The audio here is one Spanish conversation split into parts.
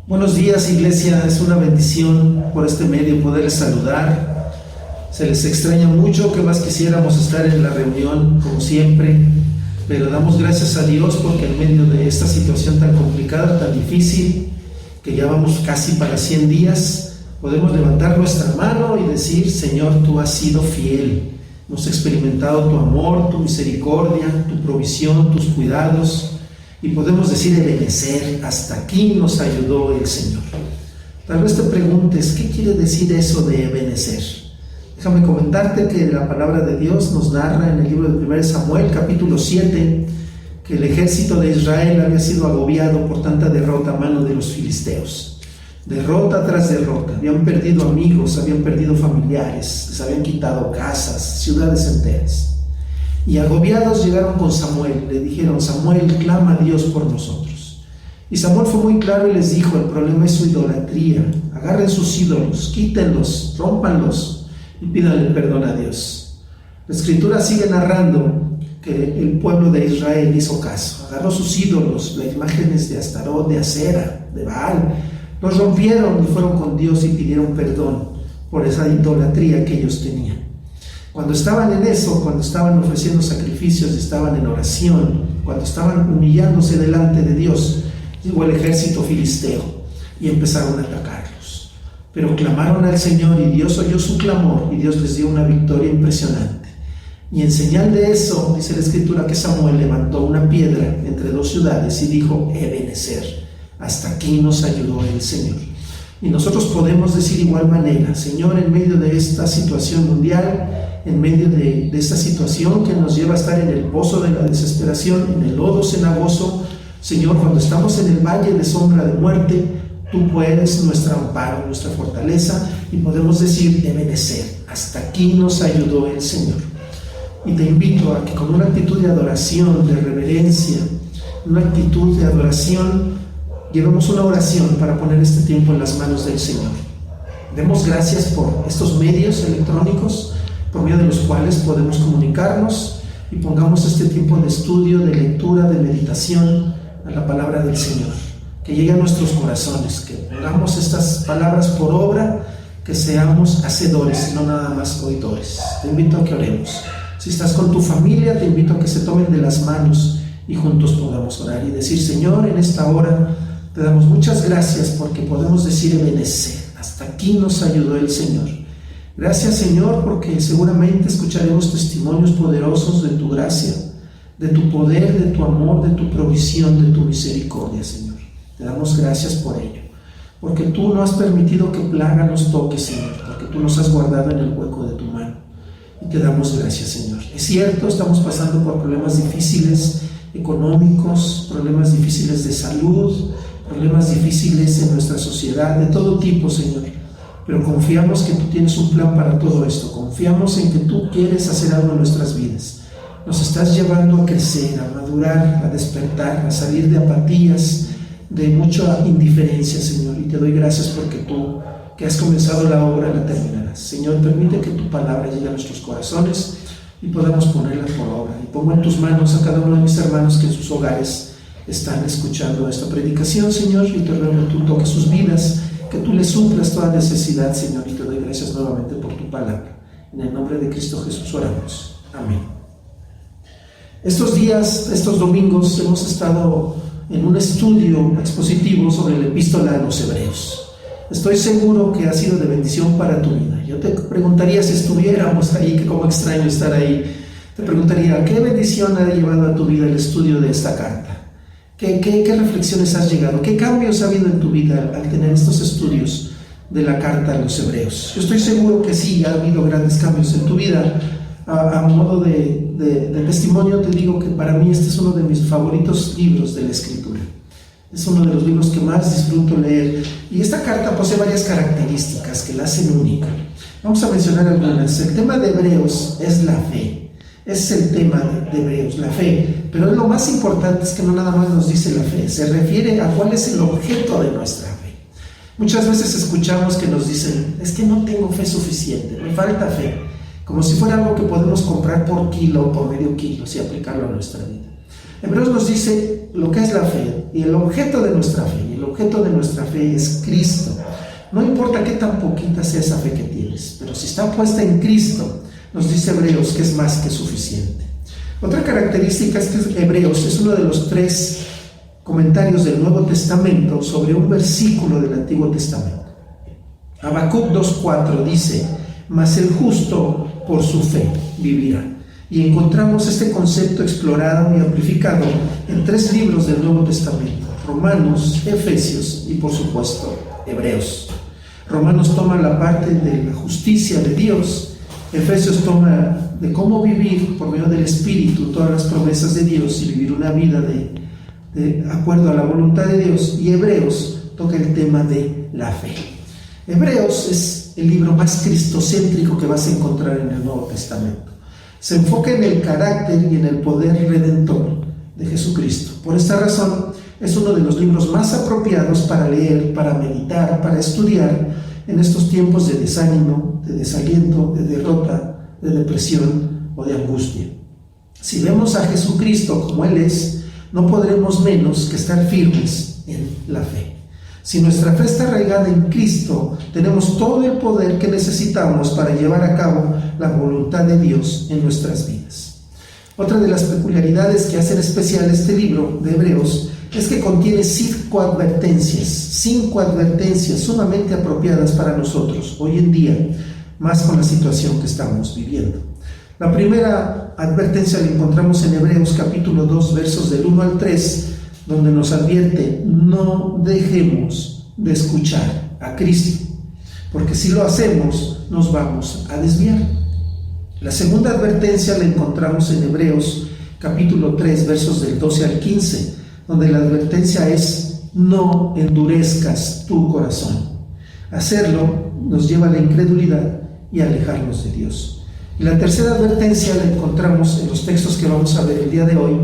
Buenos días, iglesia. Es una bendición por este medio poderles saludar. Se les extraña mucho, que más quisiéramos estar en la reunión como siempre, pero damos gracias a Dios porque en medio de esta situación tan complicada, tan difícil, que ya vamos casi para 100 días, podemos levantar nuestra mano y decir: Señor, tú has sido fiel. Hemos experimentado tu amor, tu misericordia, tu provisión, tus cuidados. Y podemos decir: Ebenecer, hasta aquí nos ayudó el Señor. Tal vez te preguntes, ¿qué quiere decir eso de Ebenecer? Déjame comentarte que la palabra de Dios nos narra en el libro de 1 Samuel, capítulo 7, que el ejército de Israel había sido agobiado por tanta derrota a mano de los filisteos. Derrota tras derrota. Habían perdido amigos, habían perdido familiares, les habían quitado casas, ciudades enteras. Y agobiados llegaron con Samuel, le dijeron: Samuel, clama a Dios por nosotros. Y Samuel fue muy claro y les dijo: el problema es su idolatría. Agarren sus ídolos, quítenlos, rómpanlos y pídanle perdón a Dios. La Escritura sigue narrando que el pueblo de Israel hizo caso, agarró sus ídolos, las imágenes de Astarot, de Acera, de Baal, los rompieron y fueron con Dios y pidieron perdón por esa idolatría que ellos tenían. Cuando estaban en eso, cuando estaban ofreciendo sacrificios, estaban en oración, cuando estaban humillándose delante de Dios, llegó el ejército filisteo y empezaron a atacarlos. Pero clamaron al Señor y Dios oyó su clamor y Dios les dio una victoria impresionante. Y en señal de eso, dice la Escritura, que Samuel levantó una piedra entre dos ciudades y dijo: Ebenecer, hasta aquí nos ayudó el Señor. Y nosotros podemos decir igual manera: Señor, en medio de esta situación mundial, en medio de esta situación que nos lleva a estar en el pozo de la desesperación, en el lodo cenagoso, Señor, cuando estamos en el valle de sombra de muerte, tú eres nuestro amparo, nuestra fortaleza, y podemos decir: Ebenecer, hasta aquí nos ayudó el Señor. Y te invito a que con una actitud de adoración, de reverencia, una actitud de adoración, llevemos una oración para poner este tiempo en las manos del Señor. Demos gracias por estos medios electrónicos por medio de los cuales podemos comunicarnos, y pongamos este tiempo de estudio, de lectura, de meditación a la palabra del Señor, que llegue a nuestros corazones, que pongamos estas palabras por obra, que seamos hacedores, no nada más oidores. Te invito a que oremos. Si estás con tu familia, te invito a que se tomen de las manos y juntos podamos orar y decir: Señor, en esta hora te damos muchas gracias porque podemos decir: Ebenecer, hasta aquí nos ayudó el Señor. Gracias, Señor, porque seguramente escucharemos testimonios poderosos de tu gracia, de tu poder, de tu amor, de tu provisión, de tu misericordia, Señor. Te damos gracias por ello, porque tú no has permitido que plaga nos toque, Señor, porque tú nos has guardado en el hueco de tu mano. Y te damos gracias, Señor. Es cierto, estamos pasando por problemas difíciles económicos, problemas difíciles de salud, problemas difíciles en nuestra sociedad, de todo tipo, Señor. Pero confiamos que tú tienes un plan para todo esto. Confiamos en que tú quieres hacer algo en nuestras vidas. Nos estás llevando a crecer, a madurar, a despertar, a salir de apatías, de mucha indiferencia, Señor. Y te doy gracias porque tú, que has comenzado la obra, la terminarás. Señor, permite que tu palabra llegue a nuestros corazones y podamos ponerla por obra. Y pongo en tus manos a cada uno de mis hermanos que en sus hogares están escuchando esta predicación, Señor, y te ruego que tú toques sus vidas, que tú les suplas toda necesidad, Señor, y te doy gracias nuevamente por tu palabra. En el nombre de Cristo Jesús oramos. Amén. Estos días, estos domingos, hemos estado en un estudio expositivo sobre la epístola a los Hebreos. Estoy seguro que ha sido de bendición para tu vida. Yo te preguntaría, si estuviéramos ahí, que como extraño estar ahí, te preguntaría: ¿qué bendición ha llevado a tu vida el estudio de esta carta? ¿Qué reflexiones has llegado? ¿Qué cambios ha habido en tu vida al tener estos estudios de la carta a los Hebreos? Yo estoy seguro que sí, ha habido grandes cambios en tu vida. A modo de testimonio te digo que para mí este es uno de mis favoritos libros de la Escritura. Es uno de los libros que más disfruto leer. Y esta carta posee varias características que la hacen única. Vamos a mencionar algunas. El tema de Hebreos es la fe. Es el tema de Hebreos, la fe. Pero lo más importante es que no nada más nos dice la fe, se refiere a cuál es el objeto de nuestra fe. Muchas veces escuchamos que nos dicen: es que no tengo fe suficiente, me falta fe. Como si fuera algo que podemos comprar por kilo o por medio kilo y aplicarlo a nuestra vida. Hebreos nos dice lo que es la fe y el objeto de nuestra fe. Y el objeto de nuestra fe es Cristo. No importa qué tan poquita sea esa fe que tienes, pero si está puesta en Cristo, nos dice Hebreos que es más que suficiente. Otra característica es que Hebreos es uno de los 3 comentarios del Nuevo Testamento sobre un versículo del Antiguo Testamento. Habacuc 2:4 dice: mas el justo por su fe vivirá. Y encontramos este concepto explorado y amplificado en 3 libros del Nuevo Testamento: Romanos, Efesios y por supuesto Hebreos. Romanos toma la parte de la justicia de Dios, Efesios toma de cómo vivir por medio del Espíritu todas las promesas de Dios y vivir una vida de acuerdo a la voluntad de Dios, y Hebreos toca el tema de la fe. Hebreos es el libro más cristocéntrico que vas a encontrar en el Nuevo Testamento. Se enfoca en el carácter y en el poder redentor de Jesucristo. Por esta razón, es uno de los libros más apropiados para leer, para meditar, para estudiar en estos tiempos de desánimo, de desaliento, de derrota, de depresión o de angustia. Si vemos a Jesucristo como Él es, no podremos menos que estar firmes en la fe. Si nuestra fe está arraigada en Cristo, tenemos todo el poder que necesitamos para llevar a cabo la voluntad de Dios en nuestras vidas. Otra de las peculiaridades que hacen especial este libro de Hebreos es que contiene 5 advertencias sumamente apropiadas para nosotros hoy en día, más con la situación que estamos viviendo. La primera advertencia la encontramos en Hebreos capítulo 2, versos del 1 al 3, donde nos advierte: no dejemos de escuchar a Cristo, porque si lo hacemos nos vamos a desviar. La segunda advertencia la encontramos en Hebreos capítulo 3, versos del 12 al 15, donde la advertencia es: no endurezcas tu corazón. Hacerlo nos lleva a la incredulidad y a alejarnos de Dios. Y la tercera advertencia la encontramos en los textos que vamos a ver el día de hoy,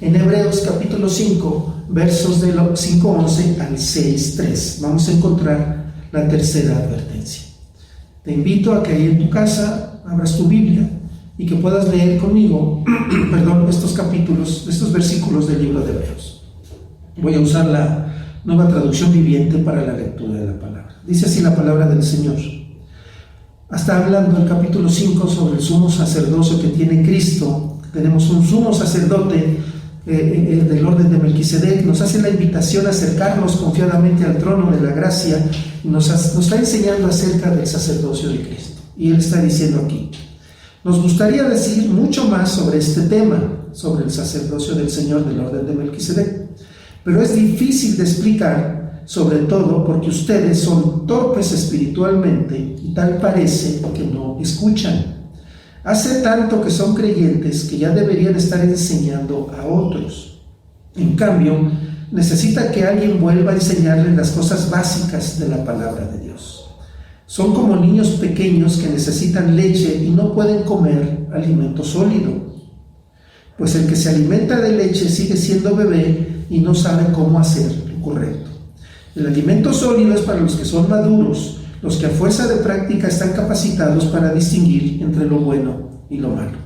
en Hebreos capítulo 5, versos del 5:11 al 6:3. Vamos a encontrar la tercera advertencia. Te invito a que ahí en tu casa abras tu Biblia y que puedas leer conmigo estos versículos del libro de Hebreos. Voy a usar la Nueva Traducción Viviente para la lectura de la palabra. Dice así la palabra del Señor. Está hablando el capítulo 5 sobre el sumo sacerdocio que tiene Cristo. Tenemos un sumo sacerdote del orden de Melquisedec. Nos hace la invitación a acercarnos confiadamente al trono de la gracia y nos está enseñando acerca del sacerdocio de Cristo. Y Él está diciendo aquí: nos gustaría decir mucho más sobre este tema, sobre el sacerdocio del Señor del orden de Melquisedec, pero es difícil de explicar, sobre todo porque ustedes son torpes espiritualmente y tal parece que no escuchan. Hace tanto que son creyentes que ya deberían estar enseñando a otros. En cambio, necesita que alguien vuelva a enseñarles las cosas básicas de la palabra de Dios. Son como niños pequeños que necesitan leche y no pueden comer alimento sólido, pues el que se alimenta de leche sigue siendo bebé y no sabe cómo hacer lo correcto. El alimento sólido es para los que son maduros, los que a fuerza de práctica están capacitados para distinguir entre lo bueno y lo malo.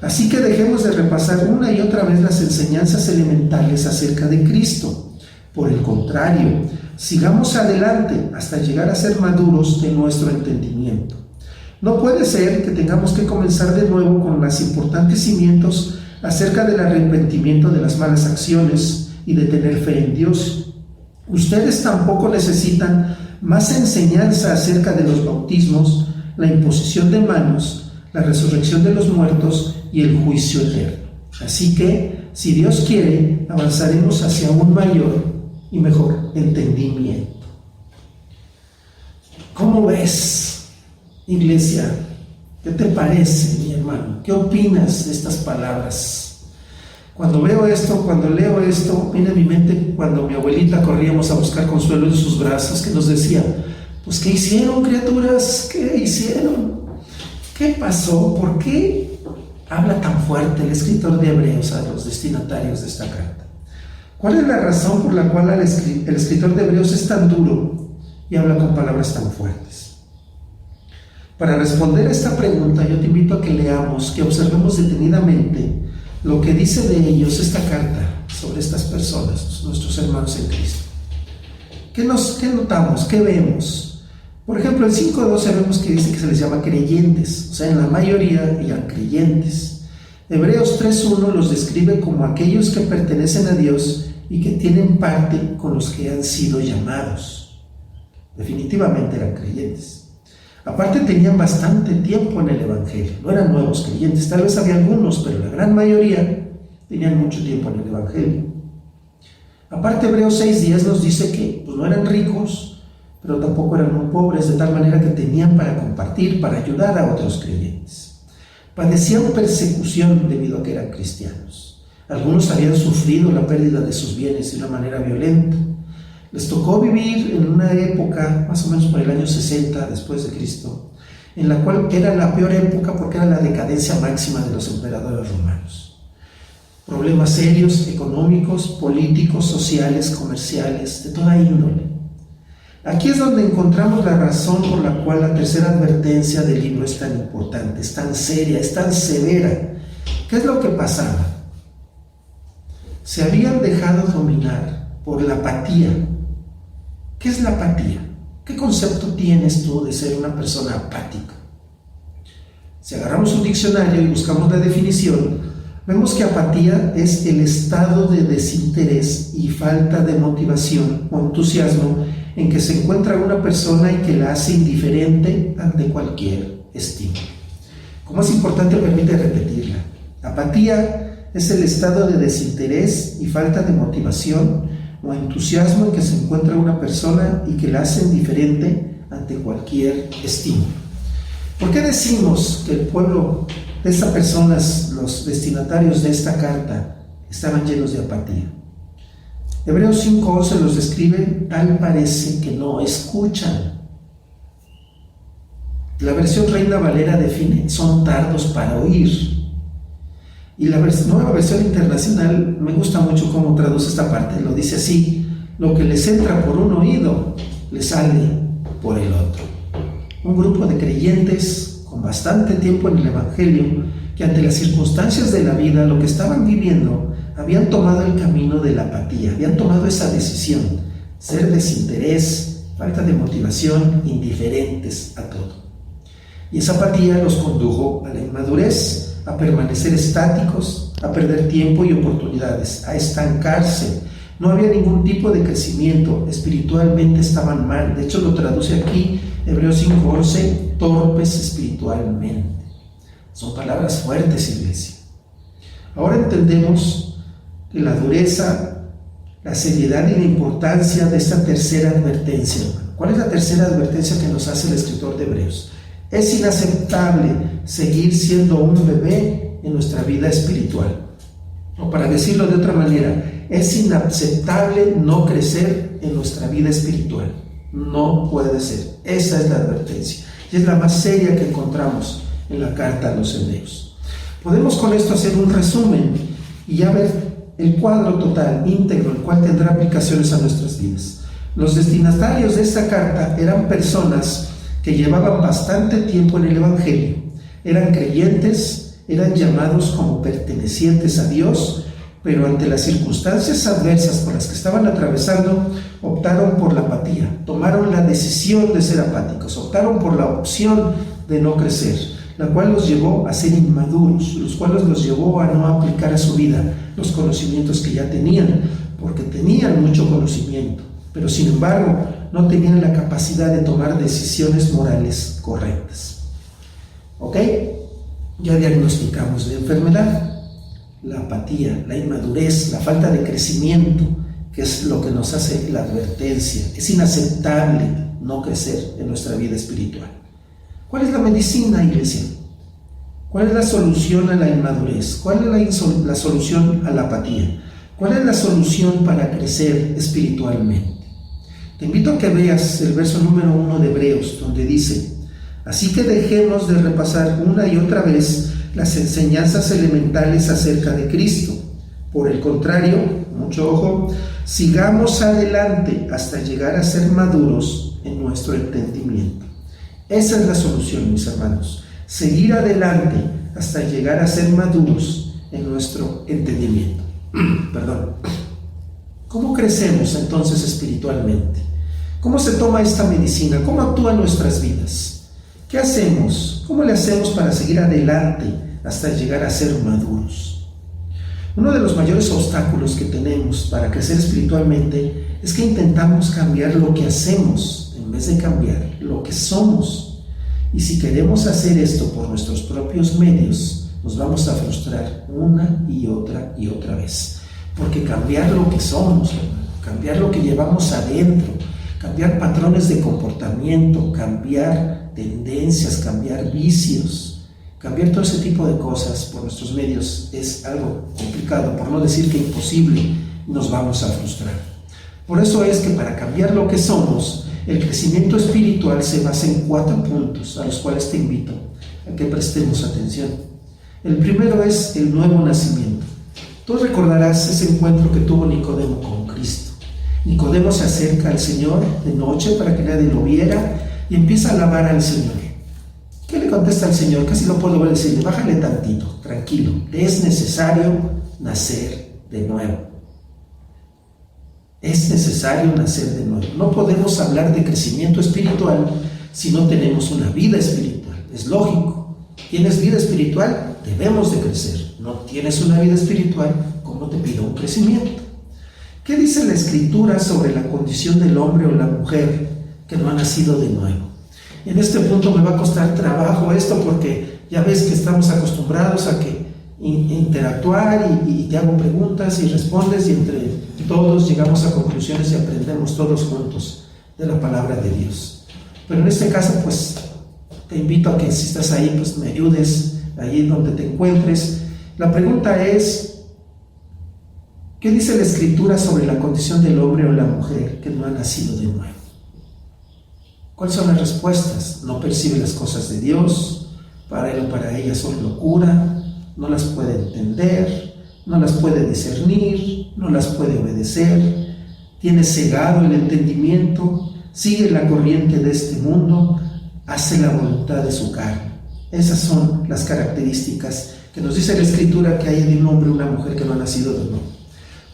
Así que dejemos de repasar una y otra vez las enseñanzas elementales acerca de Cristo. Por el contrario, sigamos adelante hasta llegar a ser maduros de nuestro entendimiento. No puede ser que tengamos que comenzar de nuevo con los importantes cimientos acerca del arrepentimiento de las malas acciones y de tener fe en Dios. Ustedes tampoco necesitan más enseñanza acerca de los bautismos, la imposición de manos, la resurrección de los muertos y el juicio eterno. Así que, si Dios quiere, avanzaremos hacia un mayor y mejor entendimiento. ¿Cómo ves, iglesia? ¿Qué te parece, mi hermano? ¿Qué opinas de estas palabras? Cuando veo esto, cuando leo esto, viene a mi mente cuando mi abuelita corríamos a buscar consuelo en sus brazos, que nos decía: pues ¿qué hicieron, criaturas? ¿Qué hicieron? ¿Qué pasó? ¿Por qué habla tan fuerte el escritor de Hebreos a los destinatarios de esta carta? ¿Cuál es la razón por la cual el escritor de Hebreos es tan duro y habla con palabras tan fuertes? Para responder a esta pregunta, yo te invito a que leamos, que observemos detenidamente lo que dice de ellos esta carta sobre estas personas, nuestros hermanos en Cristo? ¿Qué notamos? ¿Qué vemos? Por ejemplo, en 5:12 vemos que dice que se les llama creyentes, o sea, en la mayoría eran creyentes. Hebreos 3:1 los describe como aquellos que pertenecen a Dios y que tienen parte con los que han sido llamados. Definitivamente eran creyentes. Aparte tenían bastante tiempo en el Evangelio, no eran nuevos creyentes, tal vez había algunos, pero la gran mayoría tenían mucho tiempo en el Evangelio. Aparte, Hebreos 6:10 nos dice que pues, no eran ricos, pero tampoco eran muy pobres, de tal manera que tenían para compartir, para ayudar a otros creyentes. Padecían persecución debido a que eran cristianos. Algunos habían sufrido la pérdida de sus bienes de una manera violenta. Les tocó vivir en una época, más o menos por el año 60 después de Cristo, en la cual era la peor época porque era la decadencia máxima de los emperadores romanos. Problemas serios, económicos, políticos, sociales, comerciales, de toda índole. Aquí es donde encontramos la razón por la cual la tercera advertencia del libro es tan importante, es tan seria, es tan severa. ¿Qué es lo que pasaba? Se habían dejado dominar por la apatía. ¿Qué es la apatía? ¿Qué concepto tienes tú de ser una persona apática? Si agarramos un diccionario y buscamos la definición, vemos que apatía es el estado de desinterés y falta de motivación o entusiasmo en que se encuentra una persona y que la hace indiferente ante cualquier estímulo. Como es importante, permite repetirla. Apatía es el estado de desinterés y falta de motivación o entusiasmo en que se encuentra una persona y que la hace indiferente ante cualquier estímulo. ¿Por qué decimos que el pueblo de estas personas, los destinatarios de esta carta, estaban llenos de apatía? Hebreos 5:11 los describe, tal parece que no escuchan. La versión Reina Valera define, son tardos para oír. Y la nueva versión internacional, me gusta mucho cómo traduce esta parte, lo dice así: lo que les entra por un oído, les sale por el otro. Un grupo de creyentes con bastante tiempo en el Evangelio, que ante las circunstancias de la vida, lo que estaban viviendo, habían tomado el camino de la apatía, habían tomado esa decisión, ser desinterés, falta de motivación, indiferentes a todo. Y esa apatía los condujo a la inmadurez, a permanecer estáticos, a perder tiempo y oportunidades, a estancarse. No había ningún tipo de crecimiento, espiritualmente estaban mal. De hecho, lo traduce aquí Hebreos 5:11, torpes espiritualmente. Son palabras fuertes, iglesia. Ahora entendemos que la dureza, la seriedad y la importancia de esta tercera advertencia. ¿Cuál es la tercera advertencia que nos hace el escritor de Hebreos? Es inaceptable seguir siendo un bebé en nuestra vida espiritual. O para decirlo de otra manera, es inaceptable no crecer en nuestra vida espiritual. No puede ser. Esa es la advertencia. Y es la más seria que encontramos en la carta a los Hebreos. Podemos con esto hacer un resumen y ya ver el cuadro total, íntegro, el cual tendrá aplicaciones a nuestras vidas. Los destinatarios de esta carta eran personas que llevaban bastante tiempo en el Evangelio, eran creyentes, eran llamados como pertenecientes a Dios, pero ante las circunstancias adversas por las que estaban atravesando, optaron por la apatía, tomaron la decisión de ser apáticos, optaron por la opción de no crecer, la cual los llevó a ser inmaduros, los cuales los llevó a no aplicar a su vida los conocimientos que ya tenían, porque tenían mucho conocimiento, pero sin embargo no tenían la capacidad de tomar decisiones morales correctas. ¿Ok? Ya diagnosticamos la enfermedad, la apatía, la inmadurez, la falta de crecimiento, que es lo que nos hace la advertencia. Es inaceptable no crecer en nuestra vida espiritual. ¿Cuál es la medicina, iglesia? ¿Cuál es la solución a la inmadurez? ¿Cuál es la solución a la apatía? ¿Cuál es la solución para crecer espiritualmente? Te invito a que veas el verso número 1 de Hebreos, donde dice: así que dejemos de repasar una y otra vez las enseñanzas elementales acerca de Cristo. Por el contrario, mucho ojo, sigamos adelante hasta llegar a ser maduros en nuestro entendimiento. Esa es la solución, mis hermanos. Seguir adelante hasta llegar a ser maduros en nuestro entendimiento. Perdón. ¿Cómo crecemos entonces espiritualmente? ¿Cómo se toma esta medicina? ¿Cómo actúa en nuestras vidas? ¿Qué hacemos? ¿Cómo le hacemos para seguir adelante hasta llegar a ser maduros? Uno de los mayores obstáculos que tenemos para crecer espiritualmente es que intentamos cambiar lo que hacemos en vez de cambiar lo que somos. Y si queremos hacer esto por nuestros propios medios, nos vamos a frustrar una y otra vez. Porque cambiar lo que somos, cambiar lo que llevamos adentro, cambiar patrones de comportamiento, cambiar tendencias, cambiar vicios, cambiar todo ese tipo de cosas por nuestros medios es algo complicado, por no decir que imposible, nos vamos a frustrar. Por eso es que para cambiar lo que somos, el crecimiento espiritual se basa en 4 puntos a los cuales te invito a que prestemos atención. El primero es el nuevo nacimiento. Tú recordarás ese encuentro que tuvo Nicodemo con Cristo. Nicodemo se acerca al Señor de noche para que nadie lo viera y empieza a alabar al Señor. ¿Qué le contesta al Señor? Casi lo puedo ver decirle: bájale tantito, tranquilo, es necesario nacer de nuevo. Es necesario nacer de nuevo. No podemos hablar de crecimiento espiritual si no tenemos una vida espiritual. Es lógico. ¿Tienes vida espiritual? Debemos de crecer. No tienes una vida espiritual, ¿cómo te pido un crecimiento? ¿Qué dice la Escritura sobre la condición del hombre o la mujer que no ha nacido de nuevo? En este punto me va a costar trabajo esto porque ya ves que estamos acostumbrados a que interactuar y te hago preguntas y respondes y entre todos llegamos a conclusiones y aprendemos todos juntos de la palabra de Dios. Pero en este caso, pues, te invito a que si estás ahí, pues me ayudes allí donde te encuentres. La pregunta es: ¿qué dice la Escritura sobre la condición del hombre o la mujer que no ha nacido de nuevo? ¿Cuáles son las respuestas? No percibe las cosas de Dios, para él o para ella son locura, no las puede entender, no las puede discernir, no las puede obedecer, tiene cegado el entendimiento, sigue la corriente de este mundo, hace la voluntad de su carne. Esas son las características que nos dice la Escritura que hay en un hombre o una mujer que no ha nacido de nuevo.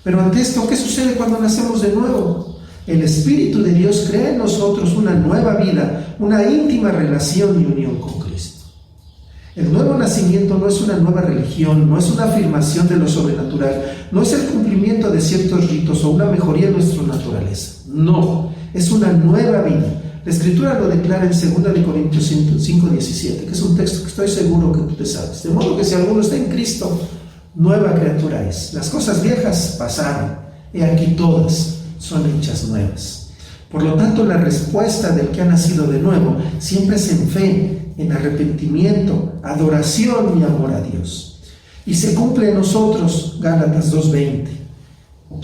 Pero ante esto, ¿qué sucede cuando nacemos de nuevo? El Espíritu de Dios crea en nosotros una nueva vida, una íntima relación y unión con Cristo. El nuevo nacimiento no es una nueva religión, no es una afirmación de lo sobrenatural, no es el cumplimiento de ciertos ritos o una mejoría en nuestra naturaleza. No, es una nueva vida. La Escritura lo declara en 2 Corintios 5:17, que es un texto que estoy seguro que tú te sabes. De modo que si alguno está en Cristo, nueva criatura es. Las cosas viejas pasaron, y aquí todas son hechas nuevas. Por lo tanto, la respuesta del que ha nacido de nuevo siempre es en fe, en arrepentimiento, adoración y amor a Dios. Y se cumple en nosotros Gálatas 2:20.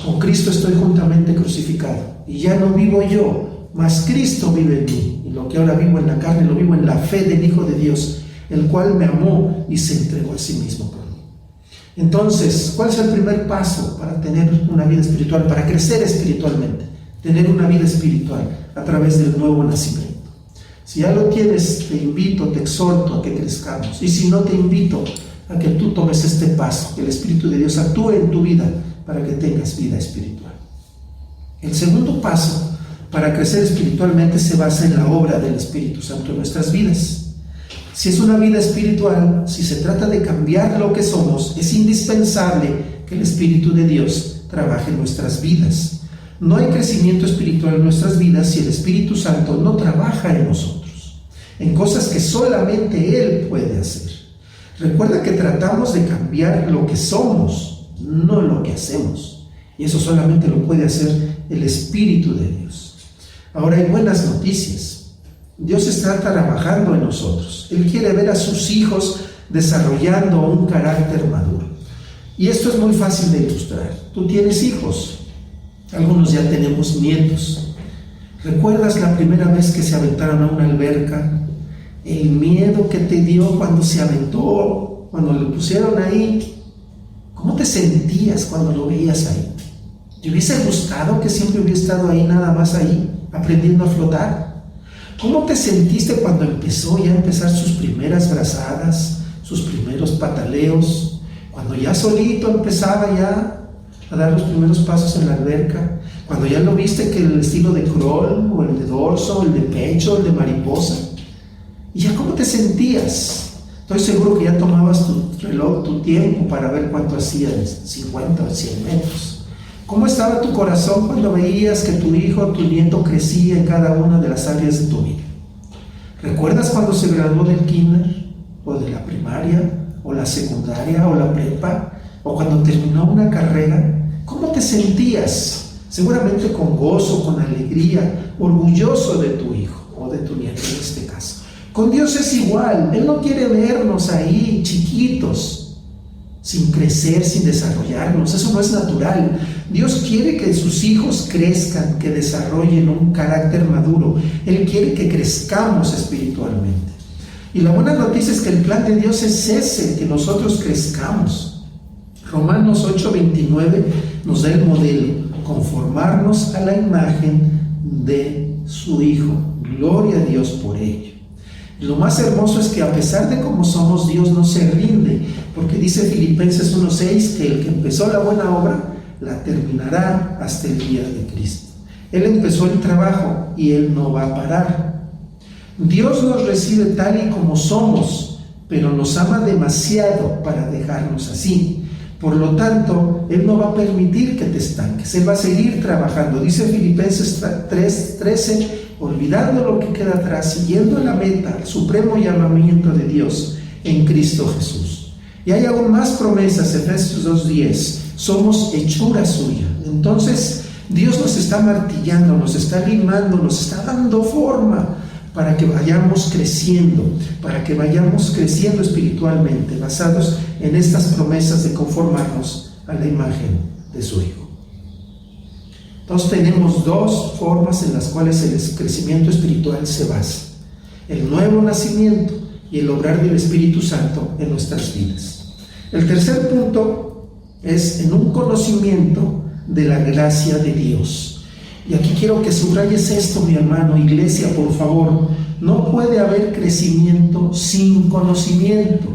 Con Cristo estoy juntamente crucificado, y ya no vivo yo, mas Cristo vive en mí, y lo que ahora vivo en la carne lo vivo en la fe del Hijo de Dios, el cual me amó y se entregó a sí mismo por mí. Entonces, ¿cuál es el primer paso para tener una vida espiritual, para crecer espiritualmente? Tener una vida espiritual a través del nuevo nacimiento. Si ya lo tienes, te invito, te exhorto a que crezcamos. Y si no, te invito a que tú tomes este paso, que el Espíritu de Dios actúe en tu vida para que tengas vida espiritual. El segundo paso para crecer espiritualmente se basa en la obra del Espíritu Santo en nuestras vidas. Si es una vida espiritual, si se trata de cambiar lo que somos, es indispensable que el Espíritu de Dios trabaje en nuestras vidas. No hay crecimiento espiritual en nuestras vidas si el Espíritu Santo no trabaja en nosotros, en cosas que solamente Él puede hacer. Recuerda que tratamos de cambiar lo que somos, no lo que hacemos. Y eso solamente lo puede hacer el Espíritu de Dios. Ahora hay buenas noticias. Dios está trabajando en nosotros. Él quiere ver a sus hijos desarrollando un carácter maduro. Y esto es muy fácil de ilustrar. Tú tienes hijos. Algunos ya tenemos nietos. ¿Recuerdas la primera vez que se aventaron a una alberca? El miedo que te dio cuando se aventó, cuando le pusieron ahí. ¿Cómo te sentías cuando lo veías ahí? ¿Te hubiese gustado que siempre hubiera estado ahí, nada más ahí, aprendiendo a flotar? ¿Cómo te sentiste cuando empezó ya a empezar sus primeras brazadas, sus primeros pataleos? Cuando ya solito empezaba ya a dar los primeros pasos en la alberca, cuando ya lo viste que el estilo de crawl, o el de dorso, el de pecho, el de mariposa, y ya cómo te sentías. Estoy seguro que ya tomabas tu reloj, tu tiempo para ver cuánto hacía, 50 o 100 metros. ¿Cómo estaba tu corazón cuando veías que tu hijo o tu nieto crecía en cada una de las áreas de tu vida? ¿Recuerdas cuando se graduó del kinder, o de la primaria, o la secundaria, o la prepa, o cuando terminó una carrera? ¿Cómo te sentías? Seguramente con gozo, con alegría, orgulloso de tu hijo o de tu nieto en este caso. Con Dios es igual. Él no quiere vernos ahí chiquitos, sin crecer, sin desarrollarnos. Eso no es natural. Dios quiere que sus hijos crezcan, que desarrollen un carácter maduro. Él quiere que crezcamos espiritualmente. Y la buena noticia es que el plan de Dios es ese, que nosotros crezcamos. Romanos 8:29 nos da el modelo: conformarnos a la imagen de su Hijo. Gloria a Dios por ello. Lo más hermoso es que a pesar de cómo somos, Dios no se rinde, porque dice Filipenses 1:6 que el que empezó la buena obra la terminará hasta el día de Cristo. Él empezó el trabajo y Él no va a parar. Dios nos recibe tal y como somos, pero nos ama demasiado para dejarnos así. Por lo tanto, Él no va a permitir que te estanques. Él va a seguir trabajando. Dice Filipenses 3:13, olvidando lo que queda atrás, siguiendo la meta, el supremo llamamiento de Dios en Cristo Jesús. Y hay aún más promesas. Efesios 2:10, somos hechura suya. Entonces, Dios nos está martillando, nos está limando, nos está dando forma para que vayamos creciendo espiritualmente, basados en estas promesas de conformarnos a la imagen de su Hijo. Entonces tenemos dos formas en las cuales el crecimiento espiritual se basa: el nuevo nacimiento y el obrar del Espíritu Santo en nuestras vidas. El tercer punto es en un conocimiento de la gracia de Dios. Y aquí quiero que subrayes esto, mi hermano, iglesia, por favor. No puede haber crecimiento sin conocimiento.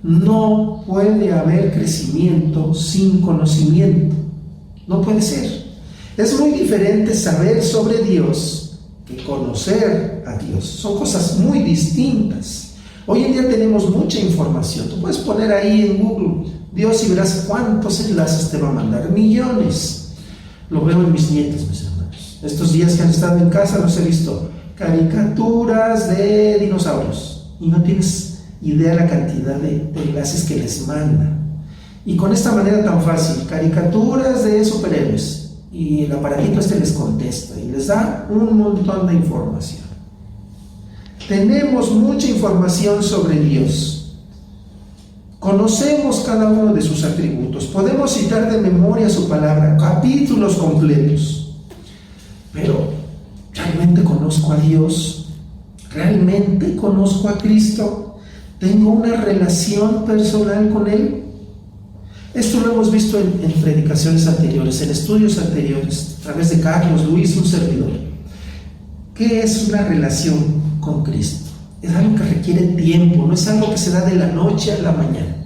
No puede haber crecimiento sin conocimiento. No puede ser. Es muy diferente saber sobre Dios que conocer a Dios. Son cosas muy distintas. Hoy en día tenemos mucha información. Tú puedes poner ahí en Google Dios y verás cuántos enlaces te va a mandar. Millones. Lo veo en mis nietos, mis hermanos. Estos días que han estado en casa los he visto caricaturas de dinosaurios. Y no tienes idea la cantidad de enlaces que les mandan. Y con esta manera tan fácil, caricaturas de superhéroes. Y el aparatito les contesta y les da un montón de información. Tenemos mucha información sobre Dios. Conocemos cada uno de sus atributos. Podemos citar de memoria su palabra, capítulos completos. Pero, ¿realmente conozco a Dios? ¿Realmente conozco a Cristo? ¿Tengo una relación personal con Él? Esto lo hemos visto en predicaciones anteriores, en estudios anteriores, a través de Carlos, Luis, un servidor. ¿Qué es una relación con Cristo? Es algo que requiere tiempo, no es algo que se da de la noche a la mañana.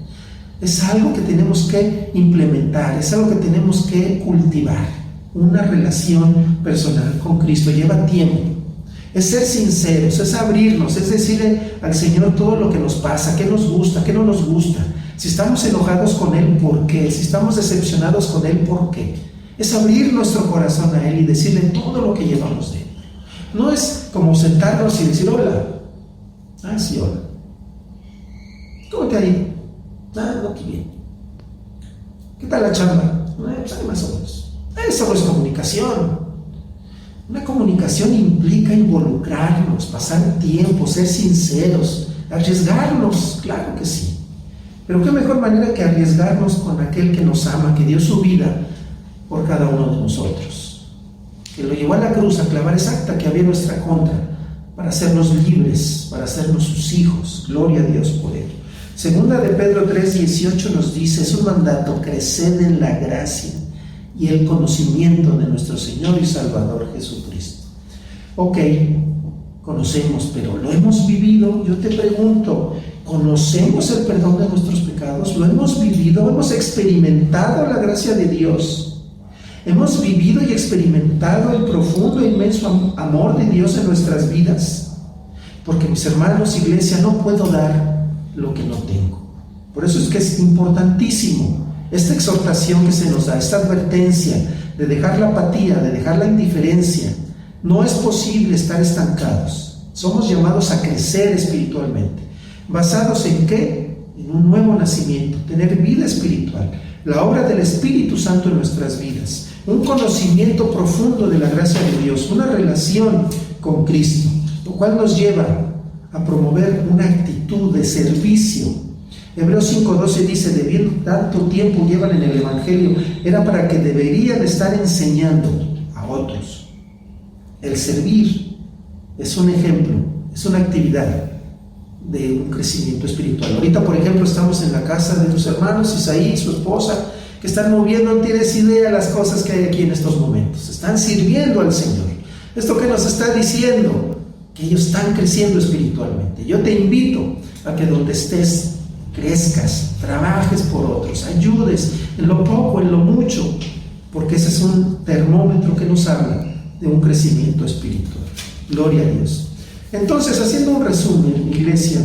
Es algo que tenemos que implementar, es algo que tenemos que cultivar. Una relación personal con Cristo lleva tiempo. Es ser sinceros, es abrirnos, es decirle al Señor todo lo que nos pasa, qué nos gusta, qué no nos gusta. Si estamos enojados con Él, ¿por qué? Si estamos decepcionados con Él, ¿por qué? Es abrir nuestro corazón a Él y decirle todo lo que llevamos dentro. No es como sentarnos y decir, hola. Ah, sí, hola. ¿Cómo te ha ido? Ah, no, qué bien. ¿Qué tal la chamba? Pues más o menos. Eso no es comunicación. Una comunicación implica involucrarnos, pasar tiempo, ser sinceros, arriesgarnos, claro que sí. Pero qué mejor manera que arriesgarnos con aquel que nos ama, que dio su vida por cada uno de nosotros, que lo llevó a la cruz a clavar esa acta que había en nuestra contra, para hacernos libres, para hacernos sus hijos. Gloria a Dios por ello. Segunda de Pedro 3:18 nos dice, es un mandato: creced en la gracia y el conocimiento de nuestro Señor y Salvador Jesucristo. Ok, conocemos, pero ¿lo hemos vivido? Yo te pregunto, ¿Conocemos el perdón de nuestros pecados? ¿Lo hemos vivido? ¿Hemos experimentado la gracia de Dios? ¿Hemos vivido y experimentado el profundo e inmenso amor de Dios en nuestras vidas? Porque, mis hermanos, iglesia, no puedo dar lo que no tengo. Por eso es que es importantísimo esta exhortación que se nos da, esta advertencia de dejar la apatía, de dejar la indiferencia. No es posible estar estancados. Somos llamados a crecer espiritualmente. ¿Basados en qué? En un nuevo nacimiento, tener vida espiritual, la obra del Espíritu Santo en nuestras vidas, un conocimiento profundo de la gracia de Dios, una relación con Cristo, lo cual nos lleva a promover una actitud de servicio. Hebreos 5:12 dice: debiendo tanto tiempo llevan en el Evangelio, era para que deberían estar enseñando a otros. El servir es un ejemplo, es una actividad de un crecimiento espiritual. Ahorita, por ejemplo, estamos en la casa de tus hermanos Isaí y su esposa, que están moviendo, no tienes idea las cosas que hay aquí en estos momentos. Están sirviendo al Señor. Esto que nos está diciendo, que ellos están creciendo espiritualmente. Yo te invito a que donde estés crezcas, trabajes por otros, ayudes en lo poco, en lo mucho, porque ese es un termómetro que nos habla de un crecimiento espiritual. Gloria a Dios. Entonces, haciendo un resumen, iglesia,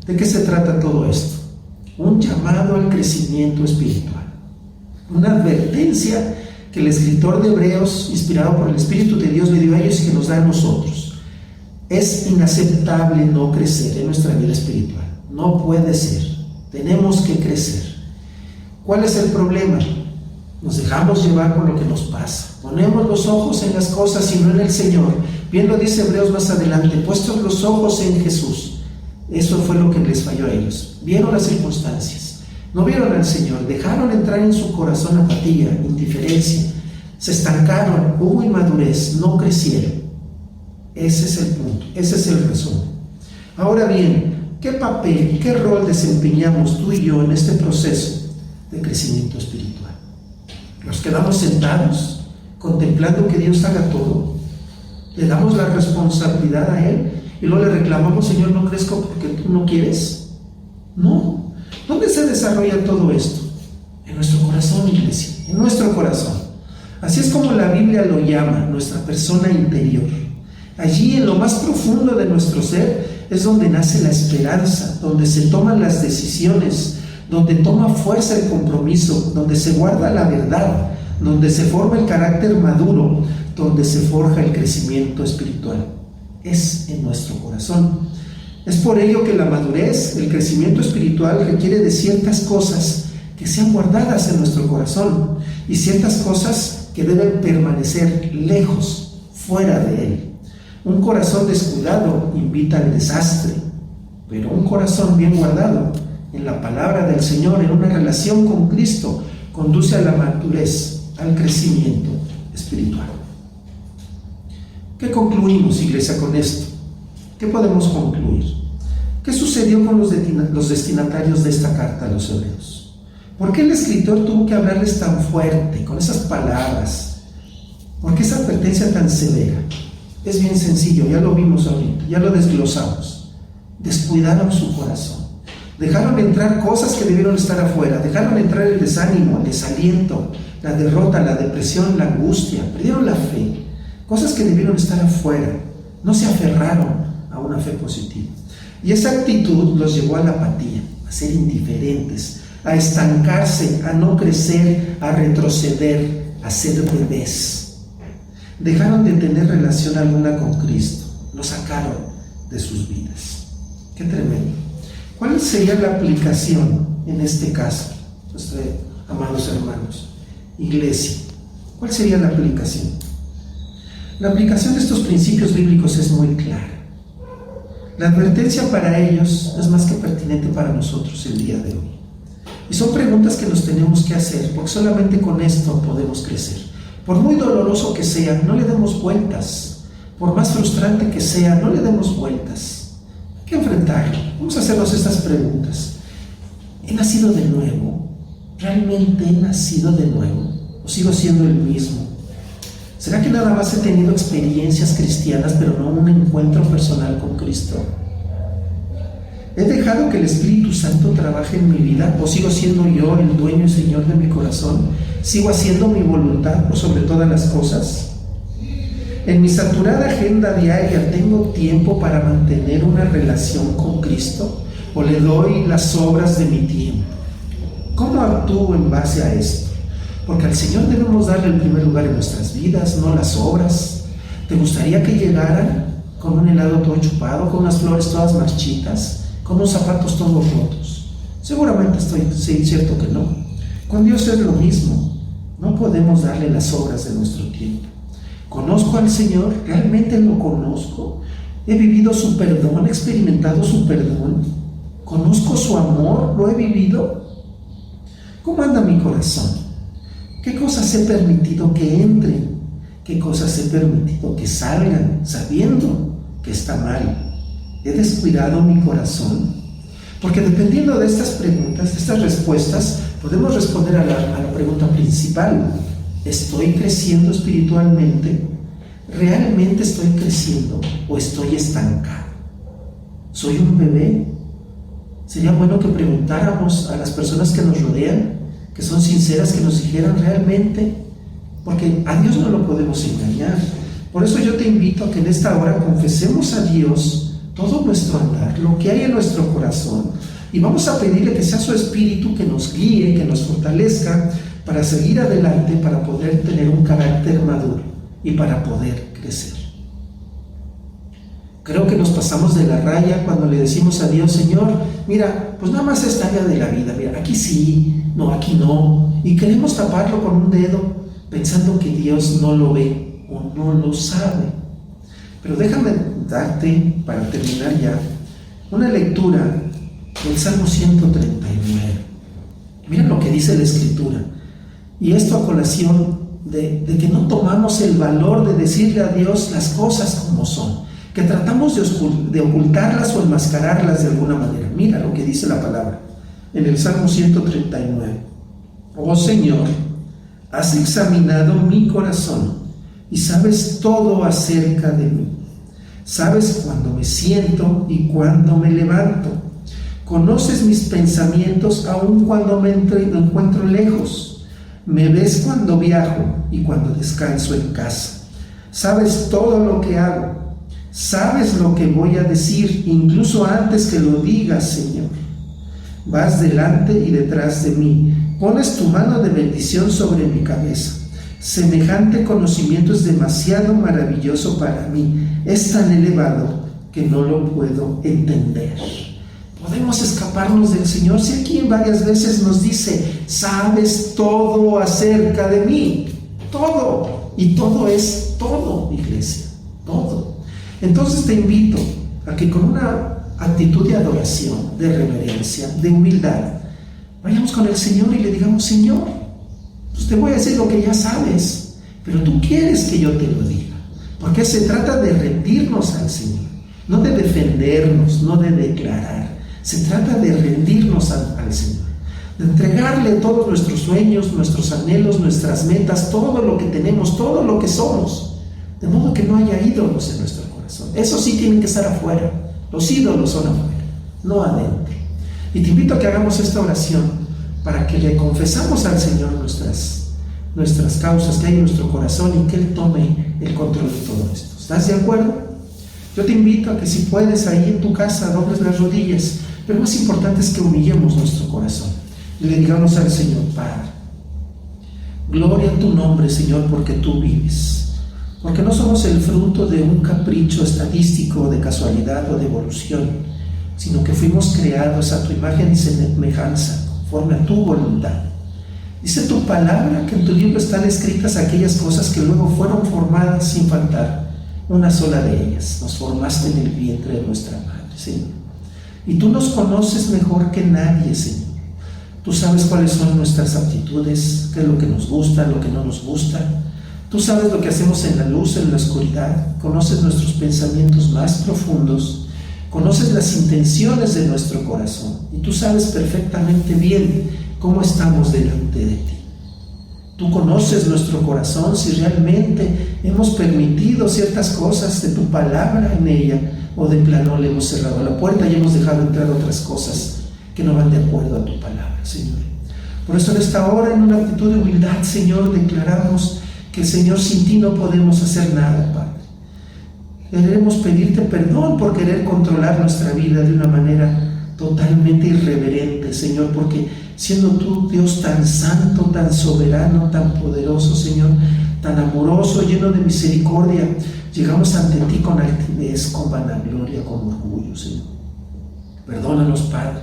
¿de qué se trata todo esto? Un llamado al crecimiento espiritual, una advertencia que el escritor de Hebreos, inspirado por el Espíritu de Dios, le dio a ellos y que nos da a nosotros. Es inaceptable no crecer en nuestra vida espiritual. No puede ser. Tenemos que crecer. ¿Cuál es el problema? Nos dejamos llevar por lo que nos pasa. Ponemos los ojos en las cosas y no en el Señor. Bien lo dice Hebreos más adelante: puestos los ojos en Jesús. Eso fue lo que les falló a ellos. Vieron las circunstancias, no vieron al Señor, dejaron entrar en su corazón apatía, indiferencia, se estancaron, hubo inmadurez, no crecieron. Ese es el punto, ese es el resumen. Ahora bien, ¿qué papel, qué rol desempeñamos tú y yo en este proceso de crecimiento espiritual? ¿Nos quedamos sentados contemplando que Dios haga todo? ¿Le damos la responsabilidad a Él y luego le reclamamos: Señor, no crezco porque tú no quieres? No. ¿Dónde se desarrolla todo esto? En nuestro corazón, iglesia, en nuestro corazón. Así es como la Biblia lo llama, nuestra persona interior. Allí, en lo más profundo de nuestro ser, es donde nace la esperanza, donde se toman las decisiones, donde toma fuerza el compromiso, donde se guarda la verdad, donde se forma el carácter maduro, donde se forja el crecimiento espiritual. Es en nuestro corazón. Es por ello que la madurez, el crecimiento espiritual, requiere de ciertas cosas que sean guardadas en nuestro corazón y ciertas cosas que deben permanecer lejos, fuera de él. Un corazón descuidado invita al desastre, pero un corazón bien guardado en la palabra del Señor, en una relación con Cristo, conduce a la madurez, al crecimiento espiritual. ¿Qué concluimos, iglesia, con esto? ¿Qué podemos concluir? ¿Qué sucedió con los destinatarios de esta carta a los hebreos? ¿Por qué el escritor tuvo que hablarles tan fuerte, con esas palabras? ¿Por qué esa advertencia tan severa? Es bien sencillo, ya lo vimos ahorita, ya lo desglosamos. Descuidaron su corazón. Dejaron entrar cosas que debieron estar afuera. Dejaron entrar el desánimo, el desaliento, la derrota, la depresión, la angustia. Perdieron la fe. Cosas que debieron estar afuera. No se aferraron a una fe positiva. Y esa actitud los llevó a la apatía, a ser indiferentes, a estancarse, a no crecer, a retroceder, a ser bebés. Dejaron de tener relación alguna con Cristo. Lo sacaron de sus vidas. Qué tremendo. ¿Cuál sería la aplicación en este caso, amados hermanos? Iglesia, ¿cuál sería la aplicación? La aplicación de estos principios bíblicos es muy clara. La advertencia para ellos es más que pertinente para nosotros el día de hoy. Y son preguntas que nos tenemos que hacer, porque solamente con esto podemos crecer. Por muy doloroso que sea, no le demos vueltas. Por más frustrante que sea, no le demos vueltas. Hay que enfrentarlo. Vamos a hacernos estas preguntas. ¿He nacido de nuevo? ¿Realmente he nacido de nuevo? ¿O sigo siendo el mismo? ¿Será que nada más he tenido experiencias cristianas, pero no un encuentro personal con Cristo? ¿He dejado que el Espíritu Santo trabaje en mi vida o sigo siendo yo el dueño y Señor de mi corazón? ¿Sigo haciendo mi voluntad por sobre todas las cosas? En mi saturada agenda diaria, ¿tengo tiempo para mantener una relación con Cristo o le doy las obras de mi tiempo? ¿Cómo actúo en base a esto? Porque al Señor debemos darle el primer lugar en nuestras vidas, no las obras. ¿Te gustaría que llegaran con un helado todo chupado, con unas flores todas marchitas, con unos zapatos todos rotos? Seguramente sí, cierto que no. Con Dios es lo mismo. No podemos darle las obras de nuestro tiempo. ¿Conozco al Señor? ¿Realmente lo conozco? ¿He vivido su perdón? ¿He experimentado su perdón? ¿Conozco su amor? ¿Lo he vivido? ¿Cómo anda mi corazón? ¿Qué cosas he permitido que entren? ¿Qué cosas he permitido que salgan sabiendo que está mal? ¿He descuidado mi corazón? Porque dependiendo de estas preguntas, de estas respuestas, podemos responder a la pregunta principal. ¿Estoy creciendo espiritualmente? ¿Realmente estoy creciendo o estoy estancado? ¿Soy un bebé? Sería bueno que preguntáramos a las personas que nos rodean, que son sinceras, que nos dijeran realmente, porque a Dios no lo podemos engañar. Por eso yo te invito a que en esta hora confesemos a Dios todo nuestro andar, lo que hay en nuestro corazón, y vamos a pedirle que sea su Espíritu que nos guíe, que nos fortalezca para seguir adelante, para poder tener un carácter maduro y para poder crecer. Creo que nos pasamos de la raya cuando le decimos a Dios: Señor, mira, pues nada más esta área de la vida, mira, aquí sí, no, aquí no, y queremos taparlo con un dedo pensando que Dios no lo ve o no lo sabe. Pero déjame darte, para terminar ya, una lectura del Salmo 139. Mira lo que dice la Escritura, y esto a colación de que no tomamos el valor de decirle a Dios las cosas como son, que tratamos de ocultarlas o enmascararlas de alguna manera. Mira lo que dice la palabra en el Salmo 139. Oh Señor, has examinado mi corazón y sabes todo acerca de mí. Sabes cuándo me siento y cuándo me levanto. Conoces mis pensamientos aun cuando me encuentro lejos. Me ves cuando viajo y cuando descanso en casa. Sabes todo lo que hago. Sabes lo que voy a decir, incluso antes que lo digas, Señor. Vas delante y detrás de mí. Pones tu mano de bendición sobre mi cabeza. Semejante conocimiento es demasiado maravilloso para mí. Es tan elevado que no lo puedo entender. Podemos escaparnos del Señor si aquí varias veces nos dice: sabes todo acerca de mí. Todo. Y todo es todo, iglesia. Todo. Entonces te invito a que con una actitud de adoración, de reverencia, de humildad, vayamos con el Señor y le digamos: Señor, pues te voy a decir lo que ya sabes, pero tú quieres que yo te lo diga. Porque se trata de rendirnos al Señor, no de defendernos, no de declarar. Se trata de rendirnos al Señor, de entregarle todos nuestros sueños, nuestros anhelos, nuestras metas, todo lo que tenemos, todo lo que somos, de modo que no haya ídolos en nuestro corazón. Eso sí tienen que estar afuera. Los ídolos son afuera, no adentro. Y te invito a que hagamos esta oración para que le confesamos al Señor nuestras causas que hay en nuestro corazón y que Él tome el control de todo esto. ¿Estás de acuerdo? Yo te invito a que, si puedes, ahí en tu casa dobles las rodillas, pero más importante es que humillemos nuestro corazón y le digamos al Señor: Padre, gloria a tu nombre, Señor, porque tú vives, porque no somos el fruto de un capricho estadístico, de casualidad o de evolución, sino que fuimos creados a tu imagen y semejanza, conforme a tu voluntad. Dice tu palabra que en tu libro están escritas aquellas cosas que luego fueron formadas sin faltar una sola de ellas. Nos formaste en el vientre de nuestra madre, Señor. Y tú nos conoces mejor que nadie, Señor. Tú sabes cuáles son nuestras aptitudes, qué es lo que nos gusta, lo que no nos gusta. Tú sabes lo que hacemos en la luz, en la oscuridad. Conoces nuestros pensamientos más profundos. Conoces las intenciones de nuestro corazón. Y tú sabes perfectamente bien cómo estamos delante de ti. Tú conoces nuestro corazón, si realmente hemos permitido ciertas cosas de tu palabra en ella, o de plano le hemos cerrado la puerta y hemos dejado entrar otras cosas que no van de acuerdo a tu palabra, Señor. Por eso en esta hora, en una actitud de humildad, Señor, declaramos que, Señor, sin ti no podemos hacer nada, Padre. Queremos pedirte perdón por querer controlar nuestra vida de una manera totalmente irreverente, Señor, porque siendo tú Dios tan santo, tan soberano, tan poderoso, Señor, tan amoroso, lleno de misericordia, llegamos ante ti con altivez, con vanagloria, con orgullo, Señor. Perdónanos, Padre.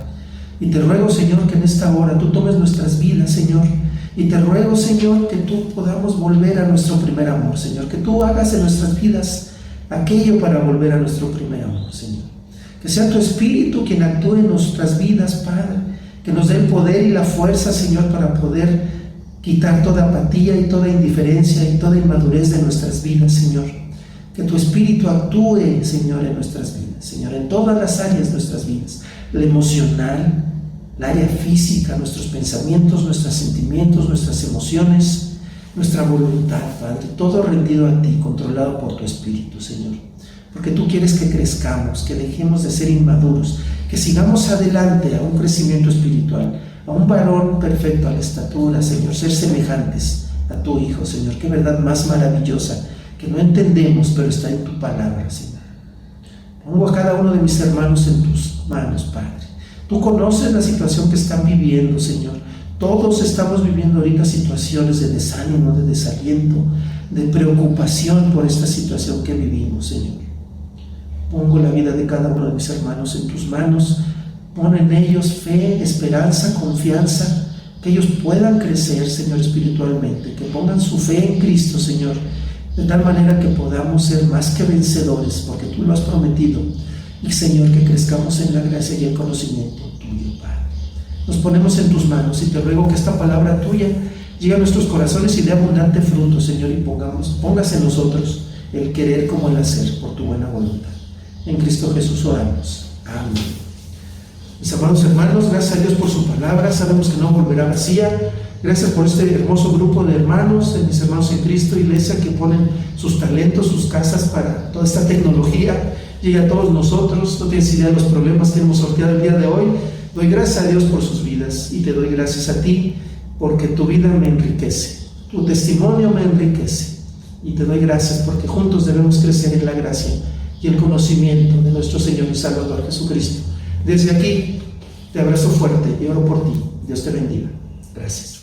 Y te ruego, Señor, que en esta hora tú tomes nuestras vidas, Señor. Y te ruego, Señor, que tú podamos volver a nuestro primer amor, Señor. Que tú hagas en nuestras vidas aquello para volver a nuestro primer amor, Señor. Que sea tu Espíritu quien actúe en nuestras vidas, Padre. Que nos dé el poder y la fuerza, Señor, para poder quitar toda apatía y toda indiferencia y toda inmadurez de nuestras vidas, Señor. Que tu Espíritu actúe, Señor, en nuestras vidas, Señor, en todas las áreas de nuestras vidas. La emocional, la área física, nuestros pensamientos, nuestros sentimientos, nuestras emociones, nuestra voluntad, Padre, todo rendido a ti, controlado por tu Espíritu, Señor. Porque tú quieres que crezcamos, que dejemos de ser inmaduros, que sigamos adelante a un crecimiento espiritual, a un varón perfecto a la estatura, Señor, ser semejantes a tu Hijo, Señor. Qué verdad más maravillosa, que no entendemos, pero está en tu palabra, Señor. Pongo a cada uno de mis hermanos en tus manos, Padre. Tú conoces la situación que están viviendo, Señor. Todos estamos viviendo ahorita situaciones de desánimo, de desaliento, de preocupación por esta situación que vivimos, Señor. Pongo la vida de cada uno de mis hermanos en tus manos. Pon en ellos fe, esperanza, confianza, que ellos puedan crecer, Señor, espiritualmente, que pongan su fe en Cristo, Señor, de tal manera que podamos ser más que vencedores, porque tú lo has prometido. Y, Señor, que crezcamos en la gracia y el conocimiento tuyo, Padre. Nos ponemos en tus manos y te ruego que esta palabra tuya llegue a nuestros corazones y dé abundante fruto, Señor, y pongas en nosotros el querer como el hacer por tu buena voluntad. En Cristo Jesús oramos. Amén. Mis amados hermanos, gracias a Dios por su palabra. Sabemos que no volverá vacía. Gracias por este hermoso grupo de hermanos, de mis hermanos en Cristo, iglesia, que ponen sus talentos, sus casas para toda esta tecnología. Llegue a todos nosotros. No tienes idea de los problemas que hemos sorteado el día de hoy. Doy gracias a Dios por sus vidas y te doy gracias a ti porque tu vida me enriquece. Tu testimonio me enriquece. Y te doy gracias porque juntos debemos crecer en la gracia y el conocimiento de nuestro Señor y Salvador Jesucristo. Desde aquí te abrazo fuerte y oro por ti. Dios te bendiga. Gracias.